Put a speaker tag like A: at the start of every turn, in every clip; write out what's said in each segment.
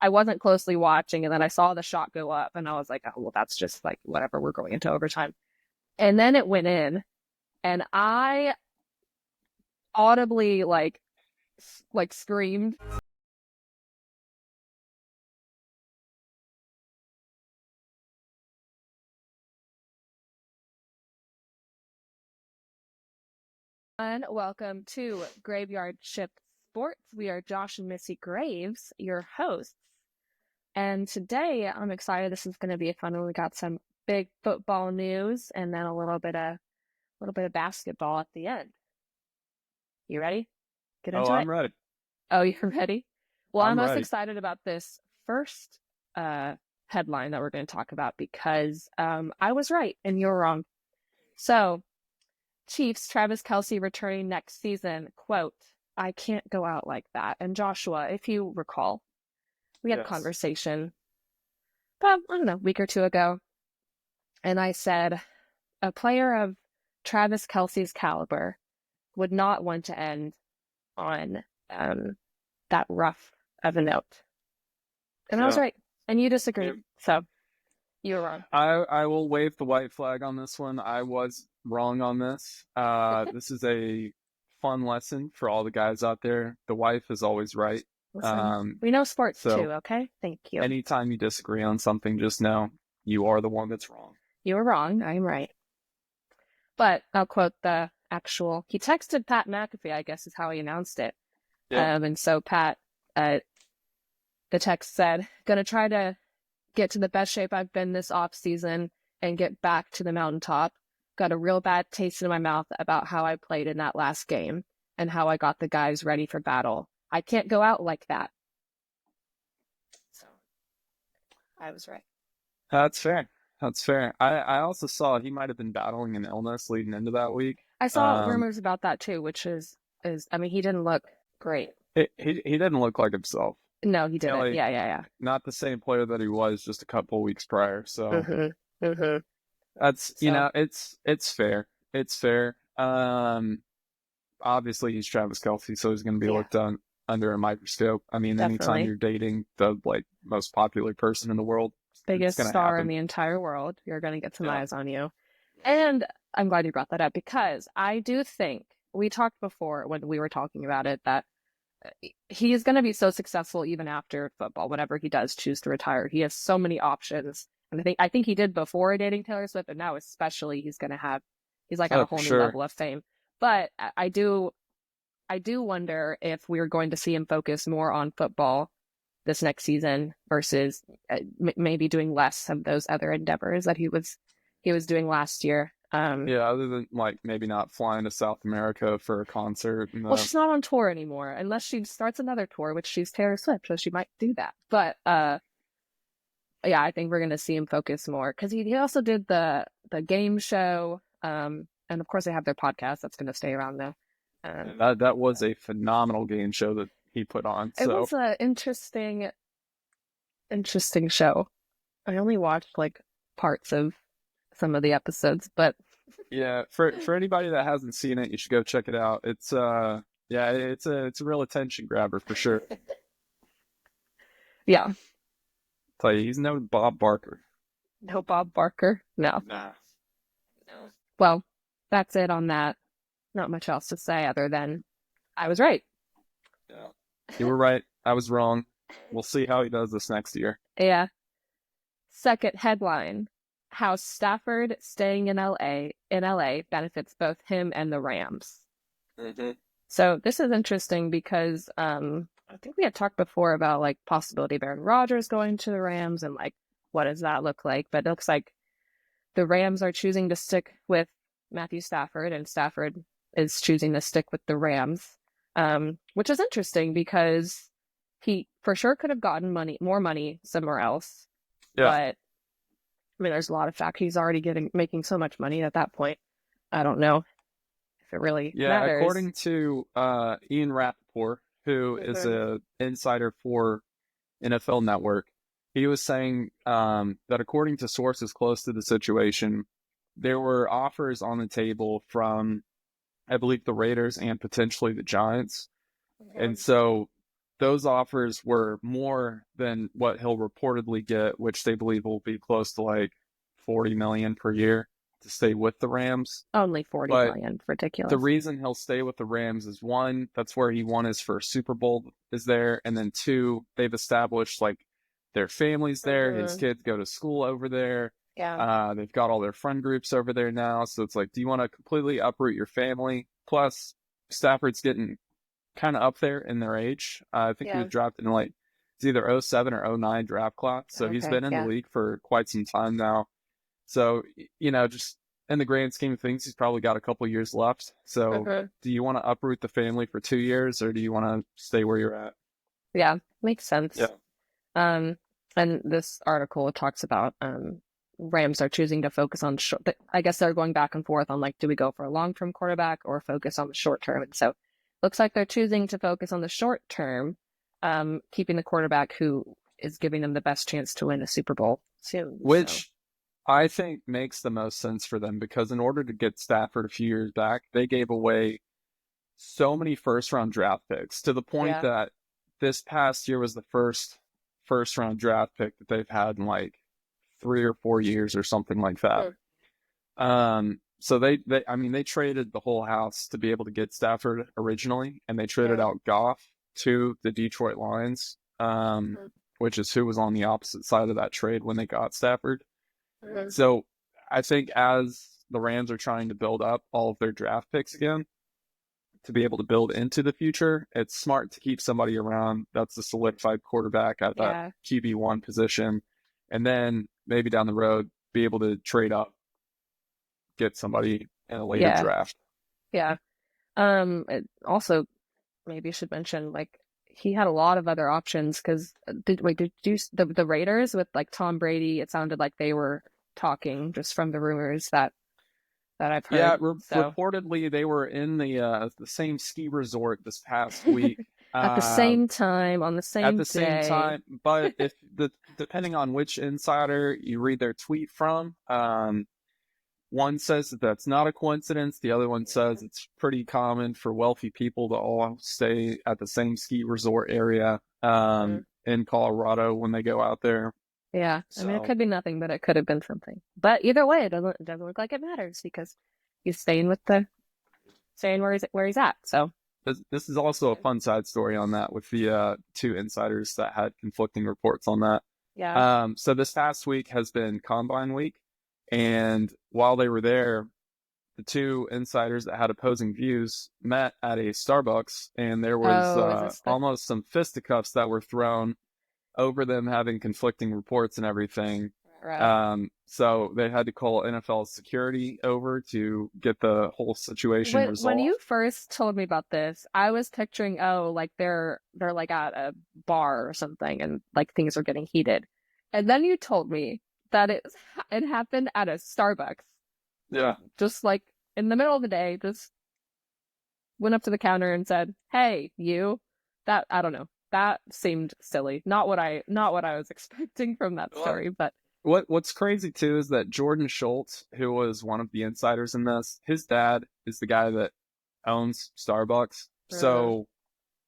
A: I wasn't closely watching, and then I saw the shot go up, and I was like, oh, well, that's just like whatever. We're going into overtime. And then it went in, and I audibly like screamed. And welcome to Graveyard Shift Sports. We are Josh and Missy Graves, your hosts. And today I'm excited. This is going to be a fun one. We got some big football news and then a little bit of basketball at the end. You ready? Get
B: Oh,
A: into it?
B: I'm ready.
A: Oh, you're ready? Well, I'm
B: I'm
A: most
B: ready.
A: excited about this first headline that we're going to talk about because I was right and you're wrong. So, Chiefs Travis Kelce returning next season, quote, I can't go out like that. And Joshua, if you recall, we had a
B: Yes.
A: conversation about, I don't know, a week or two ago. And I said, a player of Travis Kelce's caliber would not want to end on that rough of a note. And I was
B: Yeah.
A: right. And you
B: Yeah.
A: disagreed. So you were wrong.
B: I will wave the white flag on this one. I was wrong on this. This is a fun lesson for all the guys out there. The wife is always right.
A: Listen,
B: Um,
A: we know sports too,
B: so
A: okay? Thank you.
B: anytime you disagree on something, just know you are the one that's wrong.
A: You were wrong. I'm right. But I'll quote the actual. He texted Pat McAfee, I guess is how he announced it.
B: Yeah.
A: And so Pat, the text said, "Gonna try to get to the best shape I've been this off season and get back to the mountaintop. Got a real bad taste in my mouth about how I played in that last game and how I got the guys ready for battle. I can't go out like that." So I was right.
B: That's fair. That's fair. I also saw he might have been battling an illness leading into that week.
A: I saw
B: Um,
A: rumors about that too, which is I mean, he didn't look great.
B: he didn't look like himself.
A: No, he
B: You know,
A: didn't.
B: like
A: Yeah.
B: not the same player that he was just a couple weeks prior. So
A: Mhm. Mhm.
B: that's
A: So
B: it's fair. It's fair. Obviously he's Travis Kelce, so he's going to be
A: yeah,
B: looked on under a microscope. I mean, anytime
A: definitely.
B: you're dating the like most popular person in the world, it's
A: Biggest
B: going to
A: star in
B: happen.
A: the entire world. You're going to get some
B: Yeah.
A: eyes on you. And I'm glad you brought that up because I do think we talked before when we were talking about it that he is going to be so successful even after football, whenever he does choose to retire. He has so many options. And I think he did before dating Taylor Swift, and now especially he's like at
B: Oh,
A: a
B: for
A: whole new
B: sure.
A: level of fame. But I do wonder if we're going to see him focus more on football this next season versus maybe doing less of those other endeavors that he was doing last year.
B: Yeah, other than like maybe not flying to South America for a concert and
A: Well, she's not on tour anymore unless she starts another tour, which she's Taylor Swift, so she might do that. But yeah, I think we're going to see him focus more because he also did the game show, and of course they have their podcast that's going to stay around though. Um,
B: that was a phenomenal game show that he put on.
A: it
B: So
A: was a interesting show. I only watched like parts of some of the episodes, but
B: yeah, for anybody that hasn't seen it, you should go check it out. It's yeah, it's a real attention grabber for sure.
A: yeah,
B: Tell you, he's no Bob Barker.
A: no Bob Barker, no.
B: Nah.
A: No. Well, that's it on that. Not much else to say other than I was right.
B: Yeah. You were right. I was wrong. We'll see how he does this next year.
A: Yeah. Second headline: How Stafford staying in LA benefits both him and the Rams.
B: Hmm.
A: So this is interesting because I think we had talked before about like possibility of Aaron Rodgers going to the Rams and like what does that look like? But it looks like the Rams are choosing to stick with Matthew Stafford, and Stafford is choosing to stick with the Rams, which is interesting because he for sure could have gotten more money somewhere else.
B: Yeah.
A: But I mean, there's a lot of fact he's already making so much money at that point. I don't know if it really
B: Yeah,
A: matters.
B: according to Ian Rappaport, who is
A: Mhm.
B: a insider for NFL Network, he was saying that according to sources close to the situation, there were offers on the table from, I believe, the Raiders and potentially the Giants. And
A: Mhm.
B: so those offers were more than what he'll reportedly get, which they believe will be close to like 40 million per year to stay with the Rams.
A: Only 40
B: But
A: million.
B: the
A: Ridiculous.
B: reason he'll stay with the Rams is one, that's where he won his first Super Bowl is there, and then two, they've established like their families there. His
A: Mm-hmm.
B: kids go to school over there.
A: Yeah.
B: They've got all their friend groups over there now. So it's like, do you want to completely uproot your family? Plus, Stafford's getting kind of up there in their age. I think he
A: Yeah.
B: was drafted in like it's either '07 or '09 draft class. So he's
A: Okay.
B: been in the
A: Yeah.
B: league for quite some time now. So, just in the grand scheme of things, he's probably got a couple years left. So
A: Mm-hmm.
B: do you want to uproot the family for 2 years or do you want to stay where you're at?
A: Yeah. Makes sense.
B: Yeah.
A: Um, and this article talks about Rams are choosing to focus on short. I guess they're going back and forth on like, do we go for a long-term quarterback or focus on the short term? And so, looks like they're choosing to focus on the short term, keeping the quarterback who is giving them the best chance to win a Super Bowl soon. So,
B: Which I think makes the most sense for them because in order to get Stafford a few years back, they gave away so many first round draft picks to the point
A: yeah.
B: that this past year was the first round draft pick that they've had in like 3 or 4 years or something like that. So they traded the whole house to be able to get Stafford originally, and they traded
A: Yeah.
B: out Goff to the Detroit Lions, which is who was on the opposite side of that trade when they got Stafford.
A: Mhm.
B: So I think as the Rams are trying to build up all of their draft picks again to be able to build into the future, it's smart to keep somebody around that's a solidified quarterback at that
A: Yeah.
B: QB1 position, and then maybe down the road be able to trade up, get somebody in a later
A: Yeah.
B: draft.
A: Yeah. It also maybe I should mention like he had a lot of other options because did you the Raiders with like Tom Brady? It sounded like they were talking just from the rumors that I've
B: Yeah,
A: heard. So
B: reportedly they were in the same ski resort this past week.
A: at the
B: Uh,
A: same time on the
B: at
A: same
B: the same
A: day.
B: time, but if the depending on which insider you read their tweet from, one says that that's not a coincidence. The other one says it's pretty common for wealthy people to all stay at the same ski resort area
A: Mhm.
B: in Colorado when they go out there.
A: Yeah, I mean it
B: So
A: could be nothing, but it could have been something. But either way, it doesn't look like it matters because he's staying where he's at. So
B: this is also a fun side story on that with the two insiders that had conflicting reports on that.
A: yeah.
B: So this past week has been Combine week, and while they were there, the two insiders that had opposing views met at a Starbucks, and there was
A: Oh, is this the
B: almost some fisticuffs that were thrown over them having conflicting reports and everything.
A: rough?
B: So they had to call NFL security over to get the whole situation
A: When
B: resolved.
A: you first told me about this, I was picturing, oh, like they're like at a bar or something and like things are getting heated. And then you told me that it happened at a Starbucks.
B: Yeah.
A: Just like in the middle of the day, just went up to the counter and said, "Hey, you." That I don't know. That seemed silly. Not what I was expecting from that
B: Well,
A: story, but
B: what's crazy too is that Jordan Schultz, who was one of the insiders in this, his dad is the guy that owns Starbucks.
A: uh,
B: So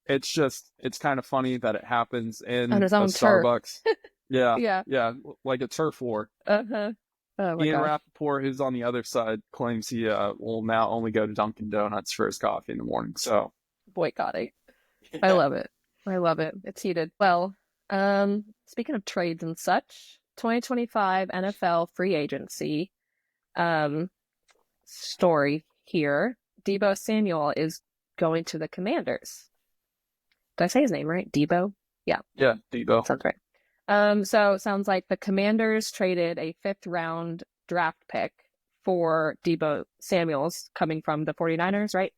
B: it's kind of funny that it happens
A: on
B: in
A: his
B: a
A: own turf.
B: Starbucks. Yeah,
A: Yeah.
B: yeah, like a turf war.
A: Uh-huh. Oh my
B: Ian
A: gosh.
B: Rappaport, who's on the other side, claims he will now only go to Dunkin' Donuts for his coffee in the morning. So,
A: Boycotting. I
B: yeah,
A: love it. I love it. It's heated. Well, speaking of trades and such, 2025 NFL free agency um story here. Deebo Samuel is going to the Commanders. Did I say his name right? Deebo? Yeah,
B: yeah, Deebo.
A: sounds right. So it sounds like the Commanders traded a fifth round draft pick for Deebo Samuels coming from the 49ers, right?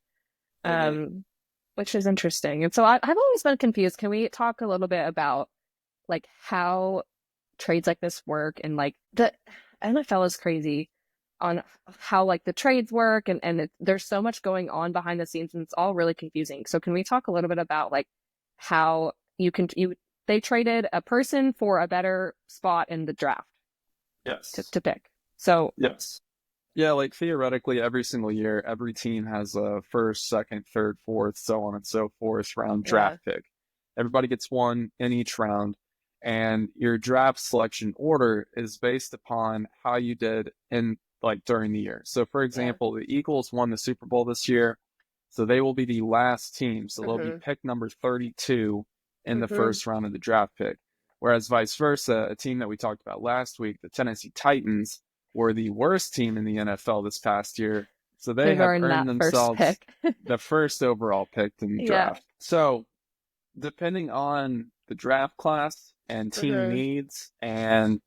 B: Mhm.
A: Which is interesting. And so I've always been confused. Can we talk a little bit about like how trades like this work and like the NFL is crazy on how like the trades work and there's so much going on behind the scenes and it's all really confusing. So can we talk a little bit about like how you they traded a person for a better spot in the draft
B: Yes,
A: to pick. So
B: yes. Yeah, like theoretically, every single year, every team has a first, second, third, fourth, so on and so forth round
A: yeah,
B: draft pick. Everybody gets one in each round. And your draft selection order is based upon how you did in like during the year. So for
A: Yeah.
B: example, the Eagles won the Super Bowl this year. So they will be the last team. So they'll be
A: Mhm.
B: pick number 32 in the
A: Mhm.
B: first round of the draft pick. Whereas vice versa, a team that we talked about last week, the Tennessee Titans, were the worst team in the NFL this past year. So they
A: They've
B: have
A: earned
B: earned
A: that first
B: themselves
A: pick.
B: the first overall pick in the
A: Yeah.
B: draft. So depending on the draft class and team
A: Mhm.
B: needs and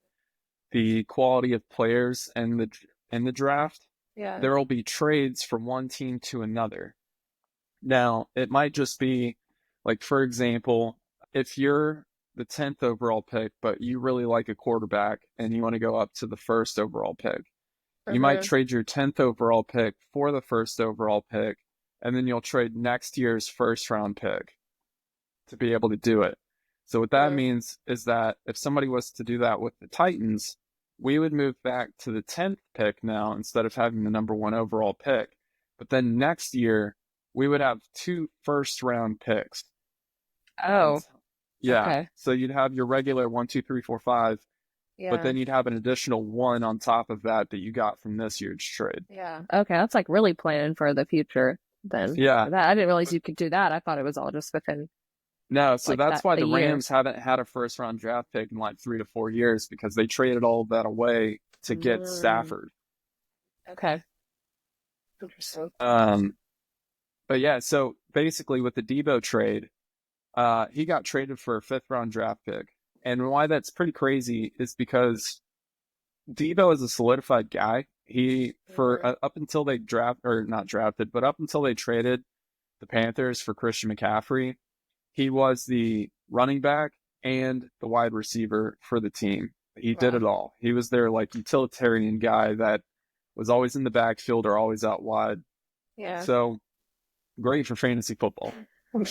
B: the quality of players in the draft,
A: Yeah.
B: there will be trades from one team to another. Now, it might just be like, for example, if you're the 10th overall pick, but you really like a quarterback and you want to go up to the first overall pick, you might
A: Mhm.
B: trade your 10th overall pick for the first overall pick, and then you'll trade next year's first round pick to be able to do it. So what that
A: Mhm.
B: means is that if somebody was to do that with the Titans, we would move back to the 10th pick now instead of having the number one overall pick. But then next year, we would have two first round picks. And
A: Oh,
B: yeah,
A: okay.
B: so you'd have your regular 1, 2, 3, 4, 5, but
A: Yeah.
B: then you'd have an additional one on top of that that you got from this year's trade.
A: Yeah. Okay, that's like really planning for the future then.
B: Yeah,
A: That I didn't realize you could do that. I thought it was all just within
B: no, so
A: like
B: that's
A: that
B: why
A: the
B: the
A: year.
B: Rams haven't had a first round draft pick in like 3 to 4 years because they traded all of that away to get
A: Mm,
B: Stafford.
A: okay. Interesting.
B: Um, but yeah, so basically with the Deebo trade, he got traded for a fifth round draft pick. And why that's pretty crazy is because Deebo is a solidified guy. He, for
A: Mhm.
B: up until they draft, or not drafted, but up until they traded the Panthers for Christian McCaffrey, he was the running back and the wide receiver for the team. He did
A: Wow.
B: it all. He was their like utilitarian guy that was always in the backfield or always out wide.
A: Yeah.
B: So great for fantasy football.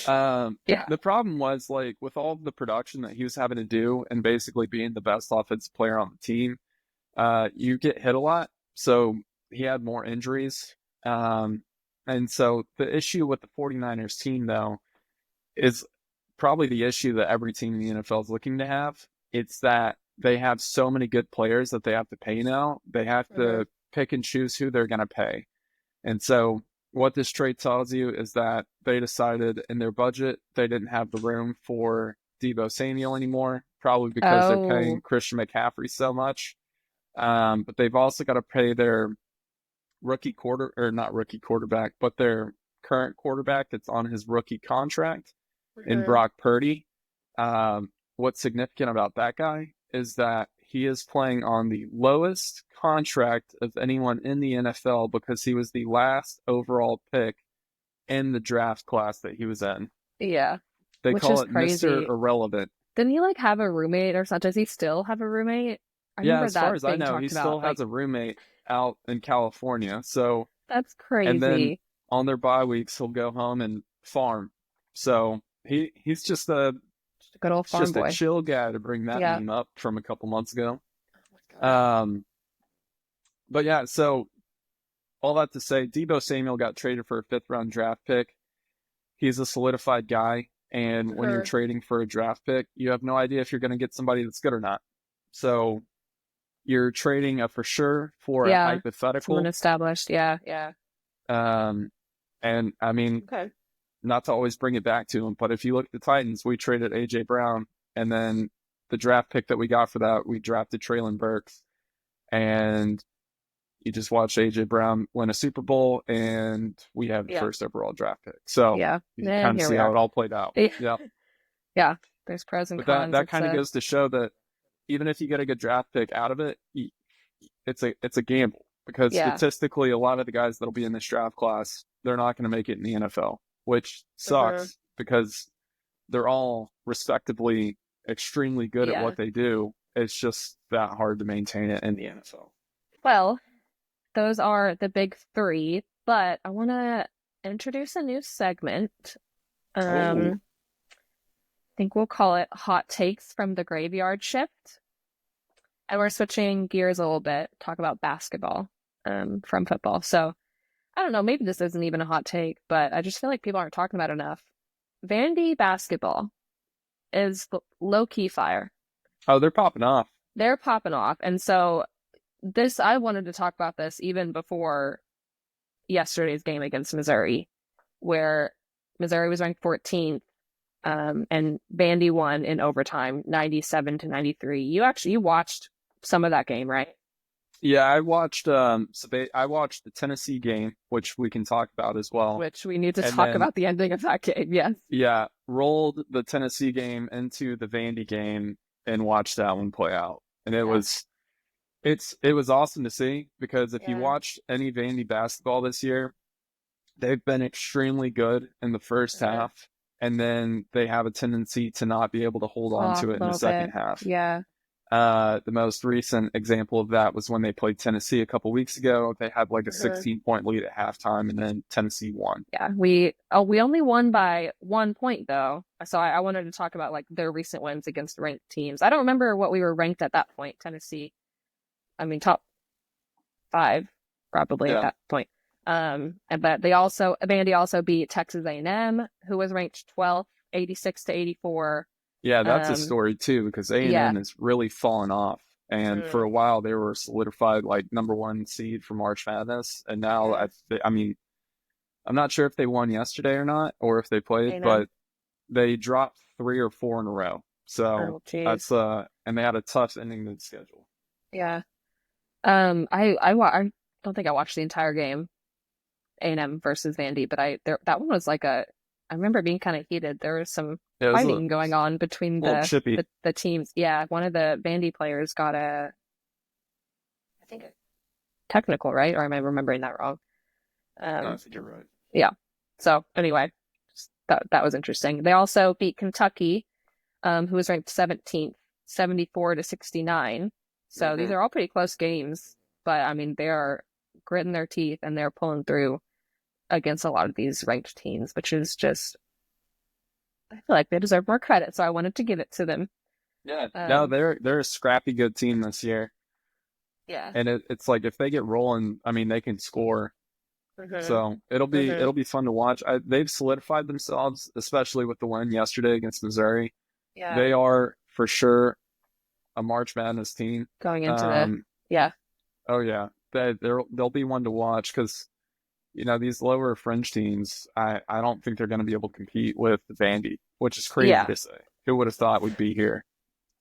B: Um,
A: Yeah.
B: the problem was like with all of the production that he was having to do and basically being the best offensive player on the team, you get hit a lot. So he had more injuries. And so the issue with the 49ers team though is probably the issue that every team in the NFL is looking to have. It's that they have so many good players that they have to pay now. They have
A: Mhm.
B: to pick and choose who they're going to pay. And so what this trade tells you is that they decided in their budget they didn't have the room for Deebo Samuel anymore, probably because they're paying
A: Oh,
B: Christian McCaffrey so much. But they've also got to pay their rookie quarter or not rookie quarterback, but their current quarterback that's on his rookie contract in
A: mhm.
B: Brock Purdy. What's significant about that guy is that he is playing on the lowest contract of anyone in the NFL because he was the last overall pick in the draft class that he was in.
A: Yeah.
B: They
A: Which
B: call
A: is
B: it Mr.
A: crazy.
B: Irrelevant.
A: Didn't he like have a roommate or something? Does he still have a roommate? I
B: Yeah,
A: remember
B: as far
A: that
B: as I
A: being
B: know, he
A: talked
B: still
A: about.
B: has
A: Like,
B: a roommate out in California. So,
A: that's
B: and then
A: crazy.
B: on their bye weeks, he'll go home and farm. So
A: Just a good old farm
B: just a
A: boy.
B: chill guy to bring that
A: Yeah.
B: meme up from a couple months ago.
A: Oh my God.
B: Um, but yeah, so all that to say, Deebo Samuel got traded for a fifth round draft pick. He's a solidified guy. And when you're
A: Mhm.
B: trading for a draft pick, you have no idea if you're going to get somebody that's good or not. So you're trading a for sure for a
A: Yeah. Someone
B: hypothetical.
A: established. Yeah. Yeah.
B: Um, and I mean,
A: Okay.
B: not to always bring it back to him, but if you look at the Titans, we traded AJ Brown, and then the draft pick that we got for that, we drafted Traylon Burks, and you just watched AJ Brown win a Super Bowl, and we have the
A: Yeah.
B: first overall draft pick. So
A: Yeah.
B: you
A: And
B: kind of
A: here
B: see
A: we
B: how
A: are.
B: it all played out.
A: Yeah.
B: Yeah,
A: Yeah. There's pros and
B: but that
A: cons.
B: that
A: It's
B: kind of
A: a
B: goes to show that even if you get a good draft pick out of it, it's a gamble because
A: yeah.
B: statistically, a lot of the guys that'll be in this draft class, they're not going to make it in the NFL, which
A: Mhm.
B: sucks because they're all respectively extremely good at
A: Yeah.
B: what they do. It's just that hard to maintain it in the NFL.
A: Well, those are the big three, but I want to introduce a new segment.
B: Oh,
A: I think we'll call it Hot Takes from the Graveyard Shift. And we're switching gears a little bit, talk about basketball, from football. So I don't know, maybe this isn't even a hot take, but I just feel like people aren't talking about it enough. Vandy basketball. is low key fire.
B: Oh, they're popping off.
A: They're popping off. And so I wanted to talk about this even before yesterday's game against Missouri, where Missouri was ranked 14th, and Vandy won in overtime, 97-93. You watched some of that game, right?
B: Yeah, I watched the Tennessee game, which we can talk about as well.
A: Which we need to
B: And
A: talk
B: then
A: about the ending of that game, yes.
B: yeah, rolled the Tennessee game into the Vandy game and watched that one play out. And it was awesome to see, because if you
A: Yeah.
B: watched any Vandy basketball this year, they've been extremely good in the first half, and then they have a tendency to not be able to hold on
A: Off
B: to
A: a
B: it in the
A: little
B: second
A: bit.
B: half.
A: Yeah.
B: The most recent example of that was when they played Tennessee a couple weeks ago. They had like a 16-point lead at halftime, and then Tennessee won.
A: Yeah. We only won by 1 point though. So I wanted to talk about like their recent wins against ranked teams. I don't remember what we were ranked at that point. Tennessee, I mean top 5 probably at
B: Yeah.
A: that point. But Vandy also beat Texas A&M, who was ranked 12th, 86-84.
B: Yeah, that's a story too, because
A: Yeah.
B: A&M has really fallen off. And for a while, they were solidified like number 1 seed for March Madness. And now, I mean, I'm not sure if they won yesterday or not, or if they played,
A: A&M.
B: but they dropped 3 or 4 in a row. So
A: geez.
B: and they had a tough ending to the schedule.
A: Yeah. I don't think I watched the entire game, A&M versus Vandy, but that one was like I remember being kind of heated. There was some
B: Yeah, it was
A: fighting going on between
B: little chippy.
A: the teams. Yeah, one of the Vandy players got I think a technical, right? Or am I remembering that wrong?
B: No, I think you're right.
A: Yeah. So anyway, that was interesting. They also beat Kentucky, who was ranked 17th, 74-69. So these are all pretty close games, but I mean they are gritting their teeth and they're pulling through against a lot of these ranked teams, which is just, I feel like they deserve more credit, so I wanted to give it to them.
B: Yeah, no, they're a scrappy good team this year.
A: Yeah.
B: And it's like if they get rolling, I mean, they can score. So it'll be fun to watch. They've solidified themselves, especially with the win yesterday against Missouri.
A: Yeah.
B: They are for sure a March Madness team
A: Going into yeah.
B: Oh yeah, they'll be one to watch, because these lower fringe teams, I don't think they're going to be able to compete with Vandy, which is crazy to say. Who would have thought we'd be here?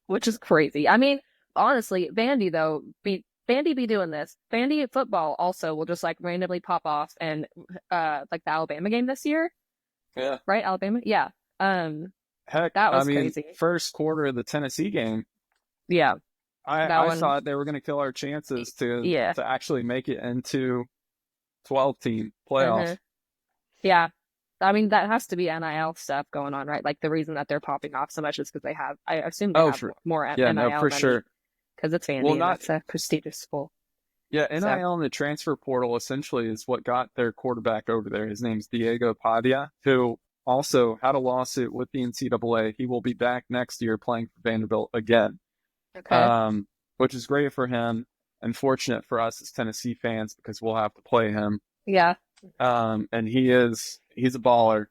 A: Which is crazy. I mean, honestly, Vandy though, Vandy be doing this. Vandy football also will just like randomly pop off, and like the Alabama game this year.
B: Yeah.
A: Right, Alabama. Yeah.
B: Heck,
A: that was crazy.
B: First quarter of the Tennessee game.
A: Yeah.
B: I thought they were going to kill our chances to actually make it into 12-team playoff.
A: Yeah. I mean, that has to be NIL stuff going on, right? Like the reason that they're popping off so much is because I assume they have more NIL
B: no, for
A: money,
B: sure.
A: Because it's Vandy, and that's a prestigious school.
B: Yeah, NIL and the transfer portal essentially is what got their quarterback over there. His name's Diego Pavia, who also had a lawsuit with the NCAA. He will be back next year playing for Vanderbilt again.
A: Okay.
B: Which is great for him. Unfortunate for us as Tennessee fans, because we'll have to play him.
A: Yeah.
B: And he's a baller.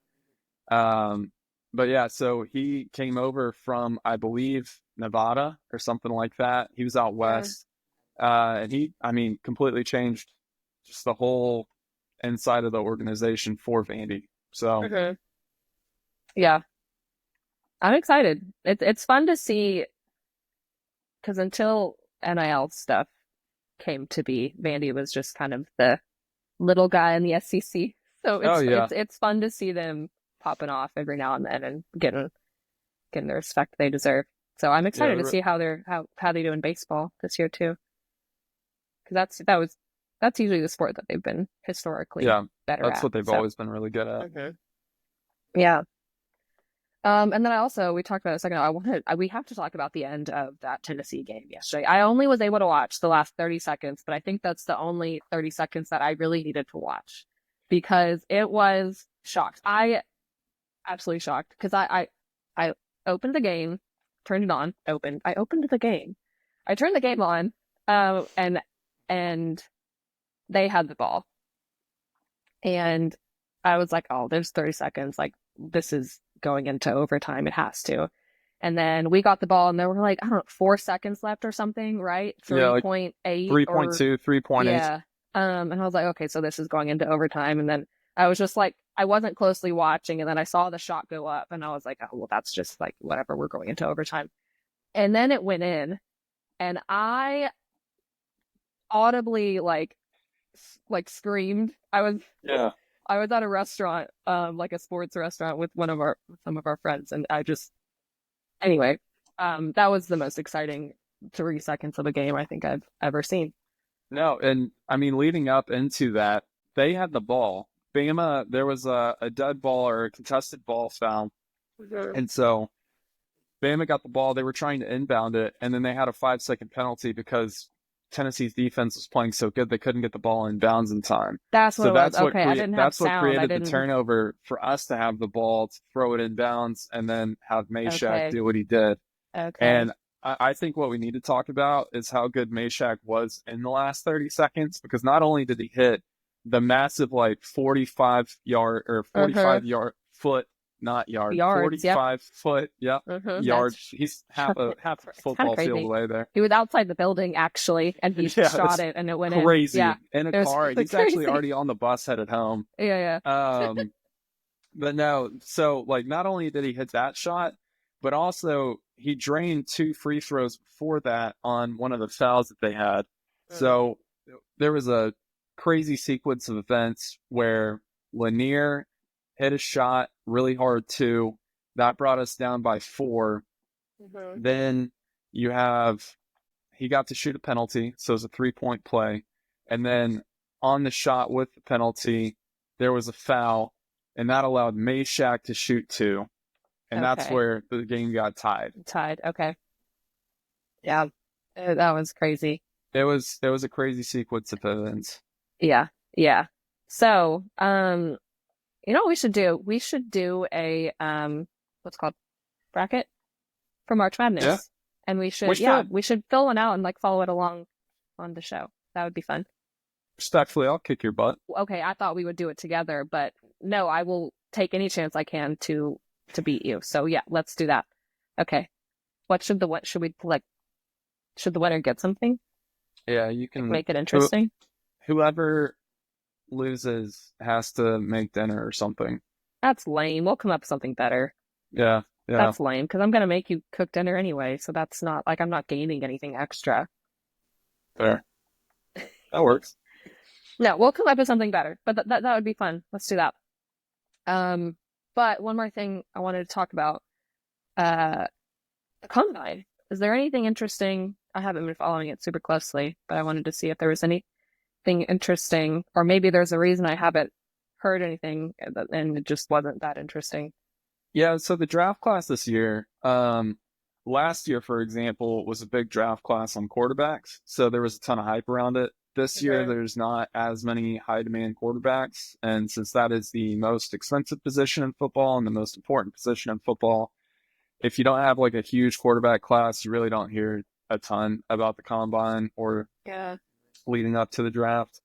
B: But yeah, so he came over from, I believe, Nevada or something like that. He was out west. And he, completely changed just the whole inside of the organization for Vandy. So
A: yeah, I'm excited. It's fun to see, because until NIL stuff came to be, Vandy was just kind of the little guy in the SEC. So it's fun to see them popping off every now and then and getting the respect they deserve. So I'm excited to see how they do in baseball this year too. Because that's usually the sport that they've been historically better at.
B: That's what they've always been really good at.
A: Yeah. And then we talked about it a second ago. We have to talk about the end of that Tennessee game yesterday. I only was able to watch the last 30 seconds, but I think that's the only 30 seconds that I really needed to watch, because it was shocked. Absolutely shocked, because I opened the game, turned it on, I opened the game. I turned the game on, and they had the ball. And I was like, oh, there's 30 seconds. Like, this is going into overtime. It has to. And then we got the ball, and there were like, I don't know, 4 seconds left or something, right?
B: Yeah, like
A: 3.8 or
B: 3.2, 3.8.
A: yeah. And I was like, okay, so this is going into overtime. And then I was just like, I wasn't closely watching, and then I saw the shot go up, and I was like, oh, well, that's just like whatever. We're going into overtime. And then it went in, and I audibly like screamed.
B: Yeah.
A: I was at a restaurant, like a sports restaurant with some of our friends, and I just anyway, that was the most exciting 3 seconds of a game I think I've ever seen.
B: No, and I mean, leading up into that, they had the ball. Bama, there was a dead ball or a contested ball foul.
A: Mhm.
B: And so Bama got the ball. They were trying to inbound it, and then they had a 5-second penalty because Tennessee's defense was playing so good they couldn't get the ball in bounds in time.
A: That's what
B: So
A: it was. Okay, I didn't have
B: that's what
A: sound. I
B: created the
A: didn't.
B: turnover for us to have the ball to throw it in bounds and then have Meshack
A: Okay,
B: do what he did.
A: okay.
B: And I think what we need to talk about is how good Meshack was in the last 30 seconds, because not only did he hit the massive like 45 yard or
A: Uh-huh.
B: 45 yard foot, not yard,
A: Yards. Yep.
B: 45 foot, yep,
A: That's
B: yards. He's half a
A: it's kind of
B: football field
A: crazy.
B: away there.
A: He was outside the building actually, and he
B: Yeah,
A: shot
B: it's
A: it, and it went in. Yeah,
B: crazy. In a
A: it was
B: car.
A: really
B: He's actually
A: crazy.
B: already on the bus headed home.
A: Yeah,
B: Um, but no, so like not only did he hit that shot, but also he drained 2 free throws before that on one of the fouls that they had.
A: yeah.
B: So there was a crazy sequence of events where Lanier hit a shot really hard too. That brought us down by 4.
A: Mm-hmm.
B: Then you have he got to shoot a penalty, so it was a 3-point play. And then on the shot with the penalty, there was a foul, and that allowed Meshack to shoot 2. And that's
A: Okay,
B: where the game got tied.
A: tied. Okay, yeah, that was crazy.
B: It was a crazy sequence of events.
A: Yeah, yeah. So, you know what we should do? We should do a what's it called bracket for March
B: Yeah,
A: Madness, and
B: we should.
A: we should fill one out and like follow it along on the show. That would be fun.
B: Respectfully, I'll kick your butt.
A: Okay, I thought we would do it together, but no, I will take any chance I can to beat you. So yeah, let's do that. Okay. What should we like? Should the winner get something?
B: Yeah, you
A: Like
B: can.
A: make it interesting?
B: Whoever loses has to make dinner or something.
A: That's lame. We'll come up with something better.
B: Yeah, yeah,
A: That's lame because I'm gonna make you cook dinner anyway, so that's not like I'm not gaining anything extra.
B: fair. That works.
A: No, we'll come up with something better, but that would be fun. Let's do that. Um, but one more thing I wanted to talk about, uh, the combine. Is there anything interesting? I haven't been following it super closely, but I wanted to see if there was anything interesting, or maybe there's a reason I haven't heard anything and it just wasn't that interesting.
B: Yeah, so the draft class this year, last year, for example, was a big draft class on quarterbacks. So there was a ton of hype around it. This year,
A: Mhm.
B: there's not as many high demand quarterbacks. And since that is the most expensive position in football and the most important position in football, if you don't have like a huge quarterback class, you really don't hear a ton about the combine or
A: Yeah.
B: leading up to the draft.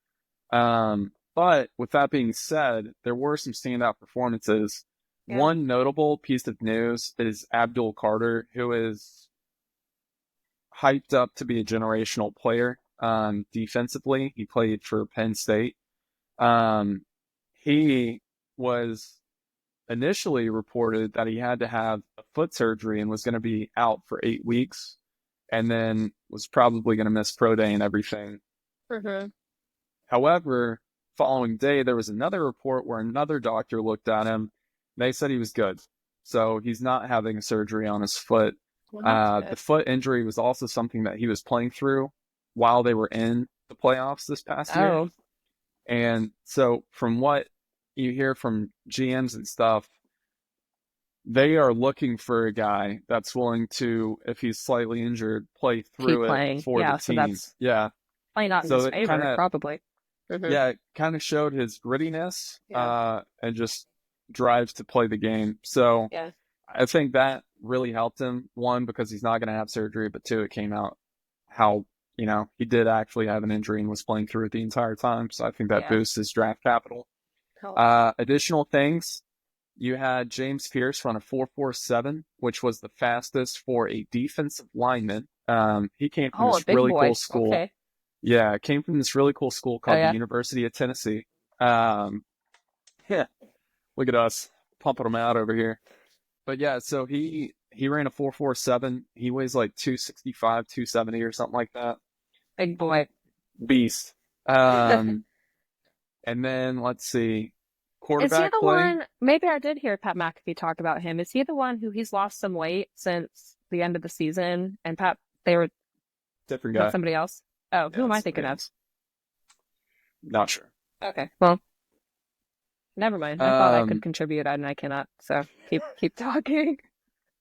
B: But with that being said, there were some standout performances.
A: Yeah.
B: One notable piece of news is Abdul Carter, who is hyped up to be a generational player. Defensively, he played for Penn State. Um, he was initially reported that he had to have a foot surgery and was going to be out for 8 weeks, and then was probably going to miss pro day and everything.
A: Mhm.
B: However, following day, there was another report where another doctor looked at him. They said he was good. So he's not having a surgery on his foot.
A: Well, that's
B: The
A: good.
B: foot injury was also something that he was playing through while they were in the playoffs this past year.
A: Oh,
B: And so from what you hear from GMs and stuff, they are looking for a guy that's willing to, if he's slightly injured, play
A: keep
B: through it
A: playing.
B: for the
A: Yeah, so
B: team.
A: that's
B: Yeah.
A: probably not in his
B: So it kind
A: favor,
B: of
A: probably. Mhm.
B: yeah, it kind of showed his grittiness,
A: Yeah.
B: and just drive to play the game. So
A: Yeah.
B: I think that really helped him. One, because he's not going to have surgery, but two, it came out how, he did actually have an injury and was playing through it the entire time. So I think that
A: Yeah.
B: boosts his draft capital.
A: Helps.
B: Additional things, You had James Pierce run a 4.47, which was the fastest for a defensive lineman. He came from
A: Oh, a
B: this
A: big
B: really cool
A: boy.
B: school.
A: Okay.
B: Yeah, came from this really cool school
A: Oh
B: called the
A: yeah.
B: University of Tennessee. Um, yeah, look at us pumping him out over here. But yeah, so he ran a 4.47. He weighs like 265, 270 or something like that.
A: Big boy.
B: Beast. Um, and then let's see,
A: Is he
B: quarterback
A: the
B: play.
A: one? Maybe I did hear Pat McAfee talk about him. Is he the one who he's lost some weight since the end of the season? And Pat, they were
B: Different
A: not
B: guy.
A: somebody else. Oh, who
B: Yeah,
A: am I
B: it's
A: thinking
B: somebody
A: of?
B: else. Not sure.
A: Okay, well, never mind. I thought I could
B: Um,
A: contribute and I cannot. So keep talking.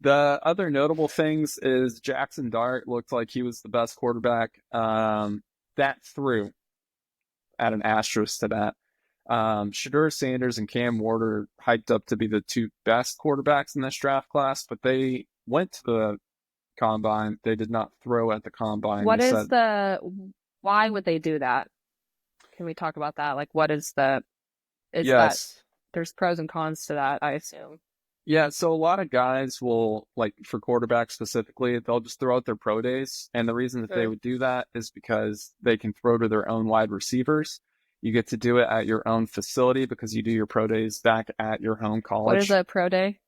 B: the other notable things is Jackson Dart looked like he was the best quarterback. That threw at an asterisk to that. Shedeur Sanders and Cam Ward are hyped up to be the two best quarterbacks in this draft class, but they went to the combine. They did not throw at the combine. They
A: What is
B: said,
A: the? Why would they do that? Can we talk about that? Like, what is the? Is that
B: yes.
A: there's pros and cons to that, I assume.
B: Yeah, so a lot of guys will, like for quarterbacks specifically, they'll just throw out their pro days. And the reason that they
A: Mm.
B: would do that is because they can throw to their own wide receivers. You get to do it at your own facility because you do your pro days back at your home
A: What is
B: college.
A: a pro day?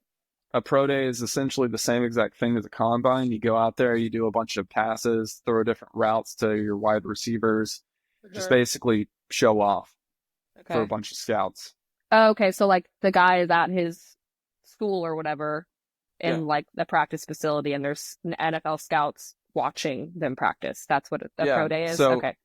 B: A pro day is essentially the same exact thing as a combine. You go out there, you do a bunch of passes, throw different routes to your wide receivers, just
A: Mhm.
B: basically show off for a
A: Okay.
B: bunch of scouts.
A: Oh, okay, so like the guy is at his school or whatever
B: Yeah.
A: in like the practice facility and there's NFL scouts watching them practice. That's what a
B: Yeah.
A: pro day is?
B: So
A: Okay.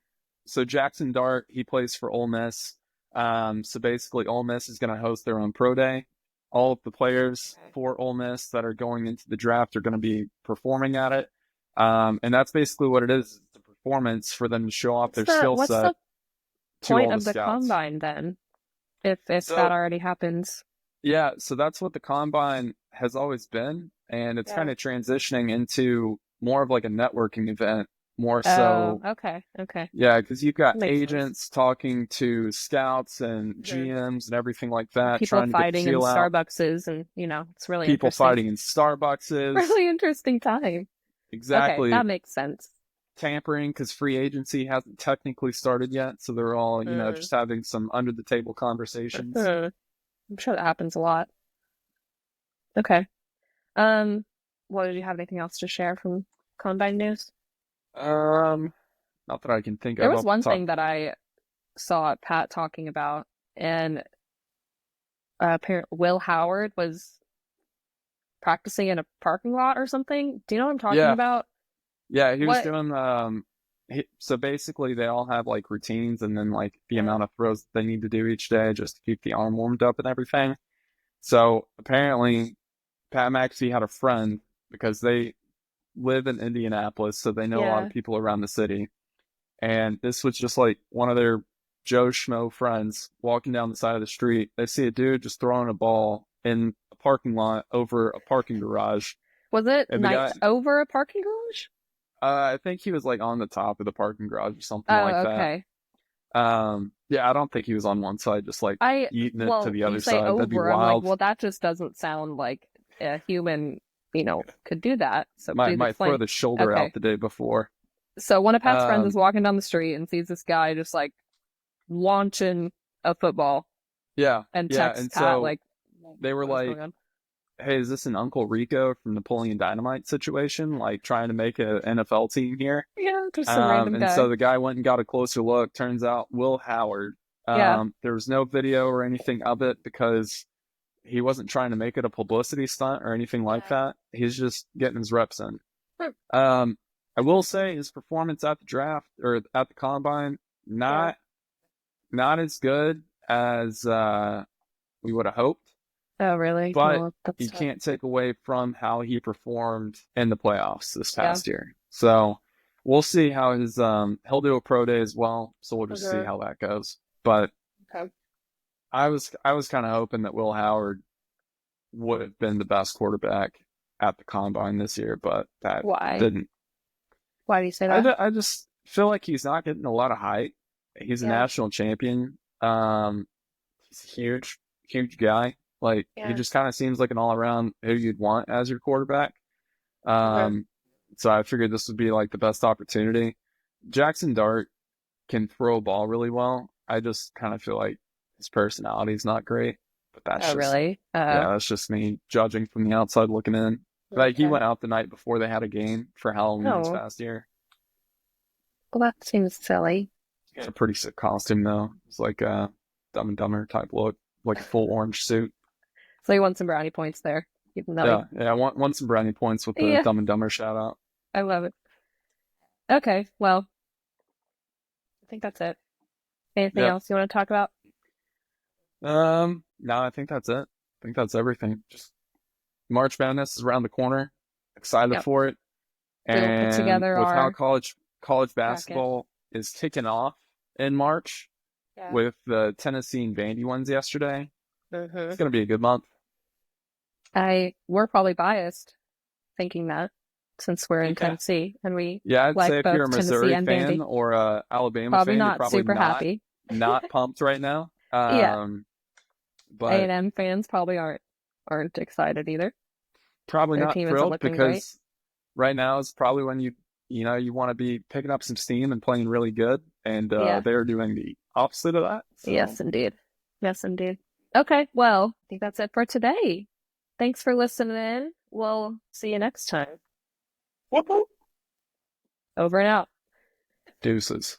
B: Jackson Dart, he plays for Ole Miss. So basically, Ole Miss is going to host their own pro day. All of the players
A: Okay.
B: for Ole Miss that are going into the draft are going to be performing at it. And that's basically what it is. It's a performance for them to show off their skill
A: What's
B: set
A: the
B: to
A: point
B: all the
A: of the
B: scouts.
A: combine then? If that
B: So,
A: already happens.
B: yeah, so that's what the combine has always been. And it's kind
A: Yeah.
B: of transitioning into more of like a networking event, more
A: Oh,
B: so.
A: okay, okay.
B: Yeah, because you've got
A: Makes sense.
B: agents talking to scouts and
A: Mhm.
B: GMs and everything like that,
A: People
B: trying to get the
A: fighting in
B: feel out.
A: Starbuckses and it's really
B: People
A: interesting.
B: fighting in Starbuckses.
A: Really interesting time. Okay,
B: Exactly.
A: that makes sense.
B: Tampering because free agency hasn't technically started yet. So they're all,
A: Mm.
B: just having some under the table conversations.
A: Hmm. I'm sure that happens a lot. Okay. Um, well, did you have anything else to share from Combine news?
B: Um, Not that I can think
A: There
B: of
A: was
B: off the
A: one
B: top.
A: thing that I saw Pat talking about, and apparently Will Howard was practicing in a parking lot or something. Do you know what I'm talking
B: Yeah,
A: about?
B: yeah, he was
A: What?
B: doing, so basically they all have like routines and then like the
A: Yeah.
B: amount of throws that they need to do each day just to keep the arm warmed up and everything. So apparently, Pat McAfee had a friend because they live in Indianapolis, so they know a lot of
A: Yeah.
B: people around the city. And this was just like one of their Joe Schmo friends walking down the side of the street. They see a dude just throwing a ball in a parking lot over a parking garage.
A: Was it
B: And the guy,
A: night over a parking garage?
B: I think he was like on the top of the parking garage or something like
A: Oh,
B: that.
A: okay.
B: Yeah, I don't think he was on one side, just like eating it to
A: Well,
B: the
A: you
B: other
A: say
B: side. That'd be
A: over. I'm like,
B: wild.
A: well, that just doesn't sound like a human, could do that. So
B: Might
A: please
B: might throw
A: explain.
B: the shoulder out
A: Okay.
B: the day before.
A: So one of Pat's friends is
B: Um,
A: walking down the street and sees this guy just like launching a football
B: yeah,
A: and
B: yeah,
A: texts
B: and
A: Pat
B: so
A: like,
B: they were
A: what is
B: like,
A: going on?
B: hey, is this an Uncle Rico from Napoleon Dynamite situation? Like trying to make an NFL team here?
A: Yeah, just some random
B: And
A: guy.
B: so the guy went and got a closer look. Turns out Will Howard.
A: Yeah.
B: There was no video or anything of it because he wasn't trying to make it a publicity stunt or anything like
A: Yeah.
B: that. He's just getting his reps in.
A: Hmm.
B: I will say his performance at the draft or at the combine,
A: Yeah.
B: not as good as we would have hoped.
A: Oh, really?
B: But
A: Well, that's
B: you
A: tough.
B: can't take away from how he performed in the playoffs this
A: Yeah.
B: past year. So we'll see how his he'll do a pro day as well. So we'll just see
A: Okay.
B: how that goes. But
A: Okay.
B: I was kind of hoping that Will Howard would have been the best quarterback at the combine this year, but that
A: Why?
B: didn't.
A: Why do you say that?
B: I just feel like he's not getting a lot of hype. He's a
A: Yeah.
B: national champion. He's a huge guy. Like he
A: Yeah.
B: just kind of seems like an all around who you'd want as your quarterback.
A: Uh-huh.
B: So I figured this would be like the best opportunity. Jackson Dart can throw a ball really well. I just kind of feel like his personality is not great, but
A: Oh, really? Oh,
B: that's just me judging from the outside looking in. Like he
A: okay.
B: went out the night before they had a game for Halloween this
A: Oh,
B: past year.
A: well, that seems silly.
B: He had a pretty sick costume though. It's like a Dumb and Dumber type look, like a full orange suit.
A: So you want some brownie points there, even though,
B: Yeah. I want some brownie points with the
A: yeah,
B: Dumb and Dumber shout out.
A: I love it. Okay, well, I think that's it. Anything
B: Yep.
A: else you want to talk about?
B: No, I think that's it. I think that's everything. Just March Madness is around the corner. Excited
A: Yep.
B: for it.
A: We will put
B: And
A: together
B: with how
A: our
B: college
A: bracket.
B: basketball is kicking off in March
A: Yeah.
B: with the Tennessee and Vandy ones yesterday,
A: Mm-hmm.
B: it's gonna be a good month.
A: We're probably biased thinking that since we're in
B: Yeah.
A: Tennessee and we
B: Yeah, I'd say
A: like
B: if you're a
A: both Tennessee
B: Missouri
A: and
B: fan
A: Vandy.
B: or a Alabama
A: Probably
B: fan, you're
A: not
B: probably
A: super happy.
B: not pumped right now.
A: Yeah.
B: But
A: A&M fans probably aren't excited either.
B: probably
A: Their
B: not
A: team isn't
B: thrilled
A: looking great.
B: because right now is probably when you want to be picking up some steam and playing really good, and
A: Yeah.
B: they're doing the opposite of that. So
A: Yes, indeed. Yes, indeed. Okay, well, I think that's it for today. Thanks for listening in. We'll see you next time.
B: whoop, whoop.
A: Over and out.
B: Deuces.